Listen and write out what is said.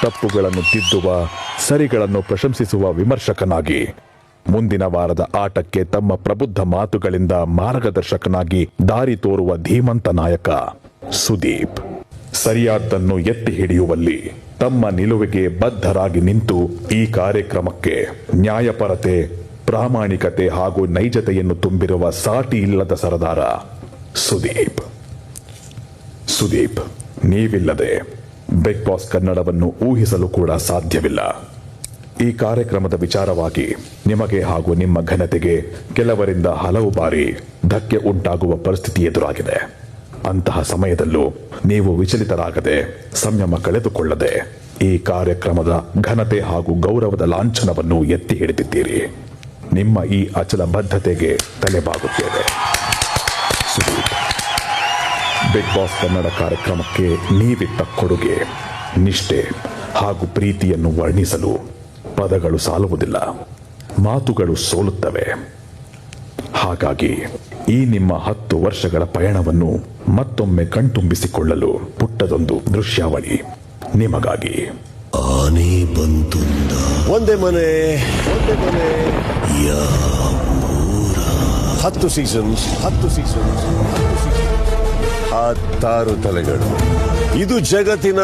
ತಪ್ಪುಗಳನ್ನು ತಿದ್ದುವ, ಸರಿಗಳನ್ನು ಪ್ರಶಂಸಿಸುವ ವಿಮರ್ಶಕನಾಗಿ, ಮುಂದಿನ ವಾರದ ಆಟಕ್ಕೆ ತಮ್ಮ ಪ್ರಬುದ್ಧ ಮಾತುಗಳಿಂದ ಮಾರ್ಗದರ್ಶಕನಾಗಿ ದಾರಿ ತೋರುವ ಧೀಮಂತ ನಾಯಕ ಸುದೀಪ್. ಸರಿಯಾದ್ದನ್ನು ಎತ್ತಿ ಹಿಡಿಯುವಲ್ಲಿ ತಮ್ಮ ನಿಲುವಿಗೆ ಬದ್ಧರಾಗಿ ನಿಂತು ಈ ಕಾರ್ಯಕ್ರಮಕ್ಕೆ ನ್ಯಾಯಪರತೆ, ಪ್ರಾಮಾಣಿಕತೆ ಹಾಗೂ ನೈಜತೆಯನ್ನು ತುಂಬಿರುವ ಸಾಟಿ ಇಲ್ಲದ ಸರದಾರ ಸುದೀಪ್. ಸುದೀಪ್, ನೀವಿಲ್ಲದೆ ಬಿಗ್ ಬಾಸ್ ಕನ್ನಡವನ್ನು ಊಹಿಸಲು ಕೂಡ ಸಾಧ್ಯವಿಲ್ಲ. ಈ ಕಾರ್ಯಕ್ರಮದ ವಿಚಾರವಾಗಿ ನಿಮಗೆ ಹಾಗೂ ನಿಮ್ಮ ಘನತೆಗೆ ಕೆಲವರಿಂದ ಹಲವು ಬಾರಿ ಧಕ್ಕೆ ಉಂಟಾಗುವ ಪರಿಸ್ಥಿತಿ ಎದುರಾಗಿದೆ. ಅಂತಹ ಸಮಯದಲ್ಲೂ ನೀವು ವಿಚಲಿತರಾಗದೆ, ಸಂಯಮ ಕಳೆದುಕೊಳ್ಳದೆ ಈ ಕಾರ್ಯಕ್ರಮದ ಘನತೆ ಹಾಗೂ ಗೌರವದ ಲಾಂಛನವನ್ನು ಎತ್ತಿ ಹಿಡಿದಿದ್ದೀರಿ. ನಿಮ್ಮ ಈ ಅಚಲ ಬದ್ಧತೆಗೆ ತಲೆಬಾಗುತ್ತೇವೆ. ಸುದೀಪ್, ಬಿಗ್ ಬಾಸ್ ಕನ್ನಡ ಕಾರ್ಯಕ್ರಮಕ್ಕೆ ನೀವಿತ್ತ ಕೊಡುಗೆ, ನಿಷ್ಠೆ ಹಾಗೂ ಪ್ರೀತಿಯನ್ನು ವರ್ಣಿಸಲು ಪದಗಳು ಸಾಲುವುದಿಲ್ಲ, ಮಾತುಗಳು ಸೋಲುತ್ತವೆ. ಹಾಗಾಗಿ ಈ ನಿಮ್ಮ 10 ವರ್ಷಗಳ ಪಯಣವನ್ನು ಮತ್ತೊಮ್ಮೆ ಕಣ್ತುಂಬಿಸಿಕೊಳ್ಳಲು ಪುಟ್ಟದೊಂದು ದೃಶ್ಯಾವಳಿ ನಿಮಗಾಗಿ. ಆನೆ ಬಂತುಂದ ಒಂದೇ ಮನೆ 10 ಸೀಸನ್ಸ್ 16 ತಲೆಗಳು. ಇದು ಜಗತ್ತಿನ